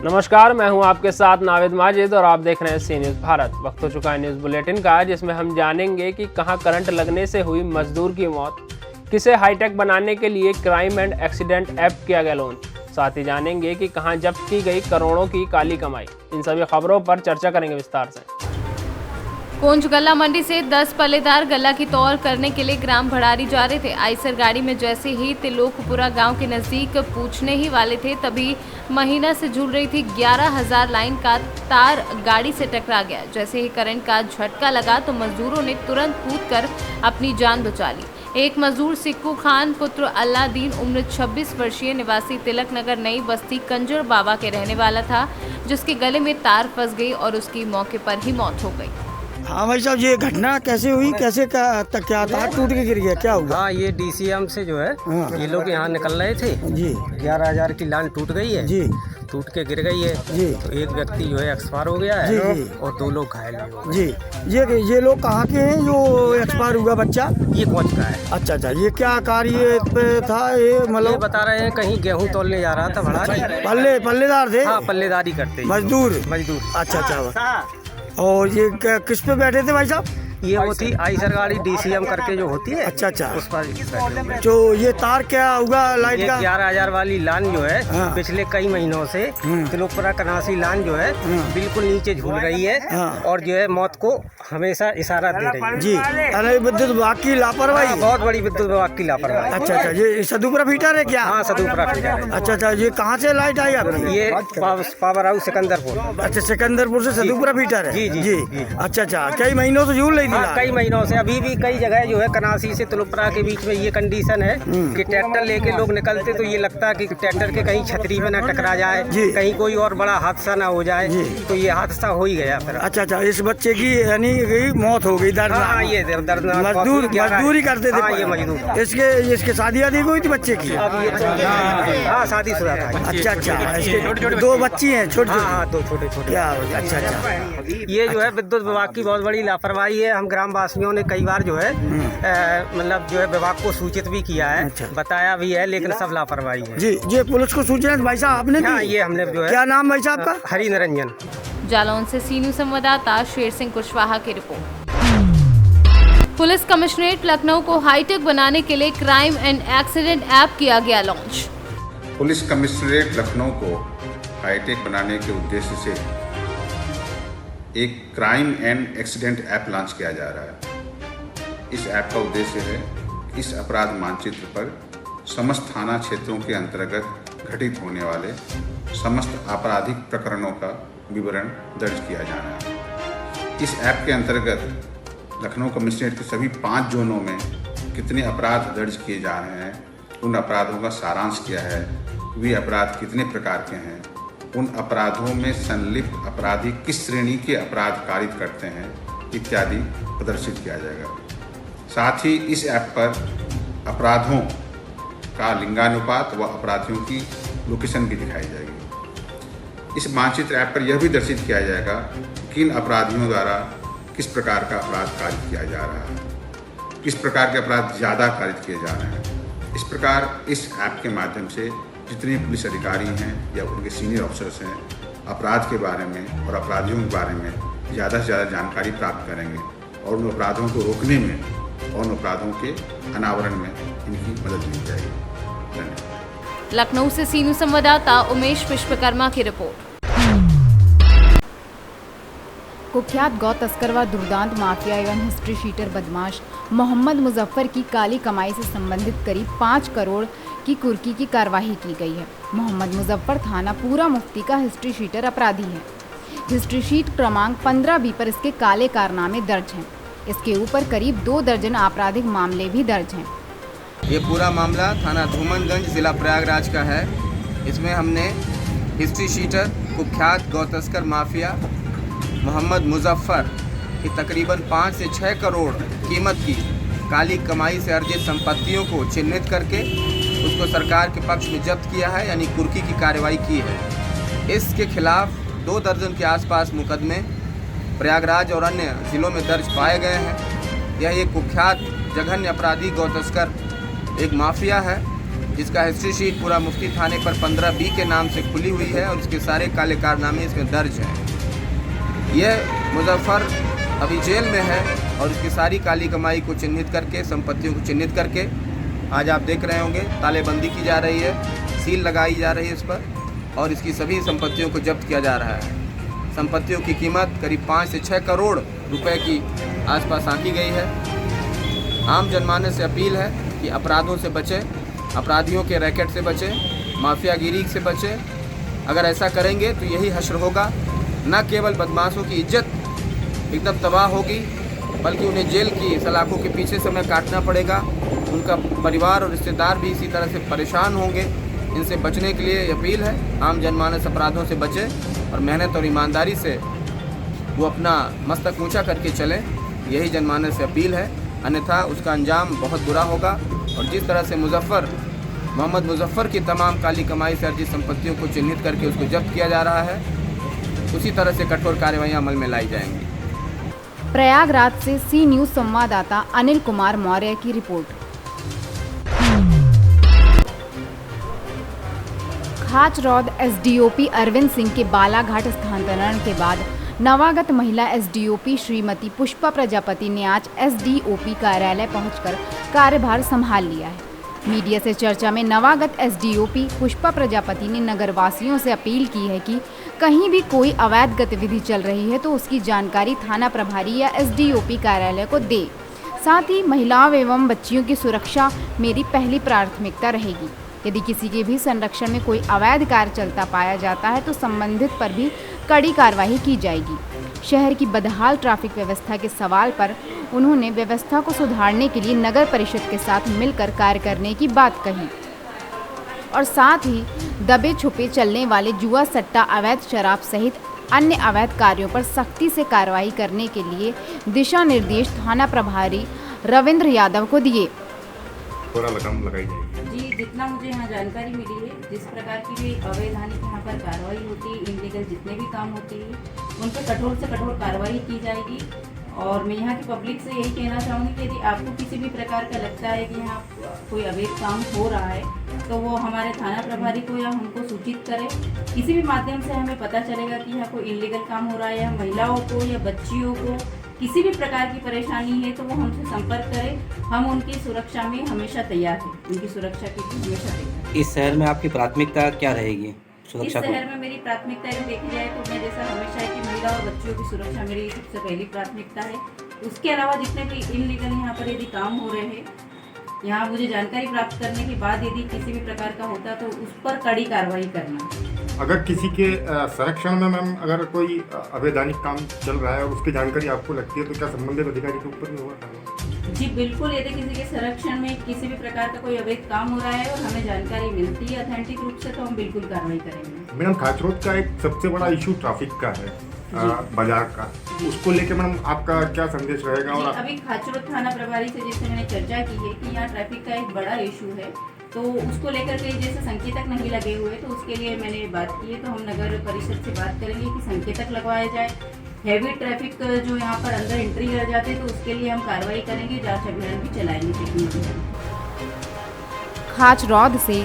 नमस्कार, मैं हूं आपके साथ नाविद माजिद और आप देख रहे हैं सी न्यूज़ भारत। वक्त हो चुका है न्यूज़ बुलेटिन का, जिसमें हम जानेंगे कि कहां करंट लगने से हुई मजदूर की मौत, किसे हाईटेक बनाने के लिए क्राइम एंड एक्सीडेंट ऐप किया गया लॉन्च। साथ ही जानेंगे कि कहां जब्त की गई करोड़ों की काली कमाई। इन सभी खबरों पर चर्चा करेंगे विस्तार से। कोंच गल्ला मंडी से 10 पल्लेदार गल्ला की तौल करने के लिए ग्राम भड़ारी जा रहे थे। आइसर गाड़ी में जैसे ही तिलोकपुरा गांव के नजदीक पूछने ही वाले थे, तभी महीना से झूल रही थी 11,000 लाइन का तार गाड़ी से टकरा गया। जैसे ही करंट का झटका लगा तो मजदूरों ने तुरंत कूदकर अपनी जान बचा ली। एक मजदूर सिक्कू खान पुत्र अल्लादीन उम्र 26 वर्षीय निवासी तिलक नगर नई बस्ती कंजर बाबा के रहने वाला था, जिसके गले में तार फंस गई और उसकी मौके पर ही मौत हो गई। हाँ भाई साहब, ये घटना कैसे हुई, कैसे क्या तार टूट के गिर गया, क्या हुआ? हाँ, ये डीसीएम से जो है हाँ। ये लोग यहाँ निकल रहे थे जी 11,000 की लाइन टूट गई है जी टूट के गिर गई है जी तो एक व्यक्ति जो है एक्सपायर हो गया जी है जी और 2 लोग घायल हो गए। जी। ये लोग कहाँ के हैं जो एक्सपायर हुआ बच्चा? ये कोच का है। अच्छा, ये क्या कार्य पे था? ये ये मतलब बता रहे हैं कहीं गेहूं तोलने जा रहा था भड़ारी। पल्लेदार थे? हाँ, पल्लेदारी करते हैं। मजदूर। अच्छा। और ये किस पे बैठे थे भाई साहब? ये वो थी आइसर गाड़ी डीसीएम करके जो होती है, अच्छा। उस पर बैठे हुए। जो ये तार क्या हुआ लाइट ये का? 11,000 वाली लाइन जो है हाँ। पिछले कई महीनों से तिलोकपुरा कनासी लाइन जो है बिल्कुल नीचे झूल रही है हाँ। और जो है मौत को हमेशा इशारा दे रही है। जी, अरे विद्युत विभाग की लापरवाही। हाँ, बहुत बड़ी विद्युत विभाग की लापरवाही। अच्छा, ये सदुपुरा फीटर है क्या? हाँ, सदुपुरा फीटर है। अच्छा, ये कहाँ से लाइट आई आपकी? ये पावर हाउस सिकंदरपुर। अच्छा, सिकंदरपुर से सदुपुरा फीटर है। जी। अच्छा, कई महीनों से झूल रही थी हाँ, लाइट। कई महीनों से। अभी भी कई जगह जो है कनासी से तिलोकपुरा के बीच में ये कंडीशन है कि ट्रैक्टर लेके लोग निकलते तो ये लगता है कि ट्रैक्टर के कहीं छतरी में न टकरा जाए, कहीं कोई और बड़ा हादसा ना हो जाए, तो ये हादसा हो ही गया फिर। अच्छा, इस बच्चे की यानी मौत हो गई। हाँ, ये दर्दनाक। मजदूरी करते थे। हाँ, ये मजदूर। इसके शादी आदि हुई थी बच्चे की? अब ये हाँ, शादीशुदा था। अच्छा, इसके 2 बच्ची हैं छोटे? हाँ, 2 छोटे। क्या हो गया? अच्छा। ये जो है विद्युत विभाग की बहुत बड़ी लापरवाही है। हम ग्रामवासियों ने कई बार जो है मतलब जो है विभाग को सूचित भी किया है, बताया भी है, लेकिन सब लापरवाही है। जी, ये पुलिस को सूचना भाई साहब आपने हाँ, दी? ये हमने जो है। क्या नाम भाई साहब का? हरि निरंजन। जालौन से सी न्यूज़ संवाददाता शेर सिंह कुशवाहा की रिपोर्ट। पुलिस कमिश्नरेट लखनऊ को हाईटेक बनाने के लिए क्राइम एंड एक्सीडेंट ऐप किया गया लॉन्च। पुलिस कमिश्नरेट लखनऊ को हाईटेक बनाने के उद्देश्य से एक crime and accident app launch किया जा रहा है। इस ऐप का उद्देश्य है कि इस अपराध मानचित्र पर समस्त थाना क्षेत्रों के अंतर्गत घटित होने वाले समस्त आपराधिक प्रकरणों का विवरण दर्ज किया जाना है। इस ऐप के अंतर्गत लखनऊ कमिश्नरेट के सभी 5 जोनों में कितने अपराध दर्ज किए जा रहे हैं, उन अपराधों का सारांश क्या है, वे अपराध कितने प्रकार के हैं, उन अपराधों में संलिप्त अपराधी किस श्रेणी के अपराध कारित करते हैं इत्यादि प्रदर्शित किया जाएगा। साथ ही इस ऐप पर अपराधों का लिंगानुपात व अपराधियों की लोकेशन भी दिखाई जाएगी। इस मानचित्र ऐप पर यह भी दर्शित किया जाएगा कि किन अपराधियों द्वारा किस प्रकार का अपराध कारित किया जा रहा है, किस प्रकार के अपराध ज़्यादा कारित किए जा रहे हैं। इस प्रकार इस ऐप के माध्यम से जितने पुलिस अधिकारी हैं या उनके सीनियर ऑफिसर्स हैं, अपराध के बारे में और अपराधियों के बारे में ज़्यादा से ज़्यादा जानकारी प्राप्त करेंगे और उन अपराधों को रोकने में और उन अपराधों के अनावरण में इनकी मदद मिल जाएगी। धन्यवाद। लखनऊ से सी न्यूज़ संवाददाता उमेश विश्वकर्मा की रिपोर्ट। कुख्यात गौ तस्कर व दुर्दांत माफिया एवं हिस्ट्री शीटर बदमाश मोहम्मद मुजफ्फर की काली कमाई से संबंधित करीब 5 करोड़ की कुर्की की कार्रवाई की गई है। मोहम्मद मुजफ्फर थाना पूरा मुफ्ती का हिस्ट्री शीटर अपराधी है। हिस्ट्री शीट क्रमांक 15B पर इसके काले कारनामे दर्ज हैं। इसके ऊपर करीब 2 दर्जन आपराधिक मामले भी दर्ज हैं। ये पूरा मामला थाना धूमनगंज जिला प्रयागराज का है। इसमें हमने हिस्ट्री शीटर कुख्यात गौ तस्कर माफिया मोहम्मद मुजफ्फर की तकरीबन 5 से 6 करोड़ कीमत की काली कमाई से अर्जित संपत्तियों को चिन्हित करके उसको सरकार के पक्ष में जब्त किया है, यानी कुर्की की कार्रवाई की है। इसके खिलाफ 2 दर्जन के आसपास मुकदमे प्रयागराज और अन्य ज़िलों में दर्ज पाए गए हैं। यह एक कुख्यात जघन्य अपराधी गौ तस्कर एक माफिया है जिसका हिस्ट्री शीट पूरा मुफ्ती थाने पर 15B के नाम से खुली हुई है और इसके सारे काले कारनामे इसमें दर्ज हैं। यह मुजफ्फर अभी जेल में है और इसकी सारी काली कमाई को चिन्हित करके, संपत्तियों को चिन्हित करके आज आप देख रहे होंगे तालेबंदी की जा रही है, सील लगाई जा रही है इस पर और इसकी सभी संपत्तियों को जब्त किया जा रहा है। संपत्तियों की कीमत करीब 5 से 6 करोड़ रुपए की आसपास आंकी गई है। आम जनमानस से अपील है कि अपराधों से बचें, अपराधियों के रैकेट से बचें, माफियागिरी से बचें। अगर ऐसा करेंगे तो यही हश्र होगा। न केवल बदमाशों की इज्जत एकदम तबाह होगी, बल्कि उन्हें जेल की सलाखों के पीछे समय काटना पड़ेगा। उनका परिवार और रिश्तेदार भी इसी तरह से परेशान होंगे। इनसे बचने के लिए अपील है, आम जनमानस अपराधों से बचे और मेहनत और ईमानदारी से वो अपना मस्तक ऊंचा करके चलें। यही जनमानस से अपील है, अन्यथा उसका अंजाम बहुत बुरा होगा। और जिस तरह से मोहम्मद मुजफ्फर की तमाम काली कमाई से अर्जित संपत्तियों को चिन्हित करके उसको जब्त किया जा रहा है, उसी तरह से कठोर कार्रवाइयाँ अमल में लाई जाएंगी। प्रयागराज से सी न्यूज़ संवाददाता अनिल कुमार मौर्य की रिपोर्ट। खाचरौद एसडीओपी अरविंद सिंह के बालाघाट स्थानांतरण के बाद नवागत महिला एसडीओपी श्रीमती पुष्पा प्रजापति ने आज एसडीओपी कार्यालय पहुंचकर कार्यभार संभाल लिया है। मीडिया से चर्चा में नवागत एसडीओपी पुष्पा प्रजापति ने नगरवासियों से अपील की है कि कहीं भी कोई अवैध गतिविधि चल रही है तो उसकी जानकारी थाना प्रभारी या एसडीओपी कार्यालय को दे। साथ ही महिलाओं एवं बच्चियों की सुरक्षा मेरी पहली प्राथमिकता रहेगी। यदि किसी के भी संरक्षण में कोई अवैध कार्य चलता पाया जाता है तो संबंधित पर भी कड़ी कार्रवाई की जाएगी। शहर की बदहाल ट्रैफिक व्यवस्था के सवाल पर उन्होंने व्यवस्था को सुधारने के लिए नगर परिषद के साथ मिलकर कार्य करने की बात कही और साथ ही दबे छुपे चलने वाले जुआ सट्टा, अवैध शराब सहित अन्य अवैध कार्यों पर सख्ती से कार्रवाई करने के लिए दिशा निर्देश थाना प्रभारी रविंद्र यादव को दिए। पूरा लगाम लगाई जाएगी। जी, जितना मुझे यहाँ जानकारी मिली है, जिस प्रकार की भी अवैधानिक यहाँ पर कार्रवाई होती है, इनलीगल जितने भी काम होते हैं उन पर कठोर से कठोर कार्रवाई की जाएगी। और मैं यहाँ की पब्लिक से यही कहना चाहूँगी कि यदि आपको किसी भी प्रकार का लगता है कि यहाँ कोई अवैध काम हो रहा है तो वो हमारे थाना प्रभारी को या हमको सूचित करें। किसी भी माध्यम से हमें पता चलेगा कि यहाँ कोई इलीगल काम हो रहा है या महिलाओं को या बच्चियों को किसी भी प्रकार की परेशानी है तो वो हमसे संपर्क करें। हम उनकी सुरक्षा में हमेशा तैयार हैं, उनकी सुरक्षा के लिए हमेशा तैयार। इस शहर में आपकी प्राथमिकता क्या रहेगी? इस शहर में मेरी प्राथमिकता यदि देखी जाए तो मैं जैसा हमेशा है कि महिला और बच्चियों की सुरक्षा मेरी सबसे पहली प्राथमिकता है। उसके अलावा जितने भी इनलीगल यहाँ पर यदि काम हो रहे हैं, यहाँ मुझे जानकारी प्राप्त करने के बाद यदि किसी भी प्रकार का होता तो उस पर कड़ी कार्रवाई करना। अगर किसी के संरक्षण में मैम अगर कोई अवैधानिक काम चल रहा है और उसकी जानकारी आपको लगती है तो क्या संबंधित अधिकारी के ऊपर नहीं होगा? जी बिल्कुल, यदि किसी के संरक्षण में किसी भी प्रकार का कोई अवैध काम हो रहा है और हमें जानकारी मिलती है ऑथेंटिक रूप से तो हम बिल्कुल कार्रवाई करेंगे। मैडम, खाचरोद का एक सबसे बड़ा इशू ट्रैफिक का है, बाजार का, उसको लेकर मैडम आपका क्या संदेश रहेगा? और अभी खाचरोद थाना प्रभारी से जैसे मैंने चर्चा की है कि यहाँ ट्रैफिक का एक बड़ा इशू है तो उसको लेकर के जैसे संकेतक नहीं लगे हुए तो उसके लिए मैंने बात की है तो हम नगर परिषद से बात करेंगे कि संकेतक लगवाया जाए। हैवी ट्रैफिक जो यहाँ पर अंदर एंट्री कर जाते हैं तो उसके लिए हम कार्रवाई करेंगे, जांच अभियान भी चलाएंगे। खाचरौद से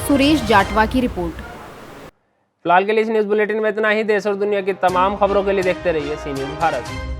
सुरेश जाटवा की रिपोर्ट। फिलहाल के लिए इस न्यूज़ बुलेटिन में इतना ही। देश और दुनिया की तमाम खबरों के लिए देखते रहिए सी न्यूज़ भारत।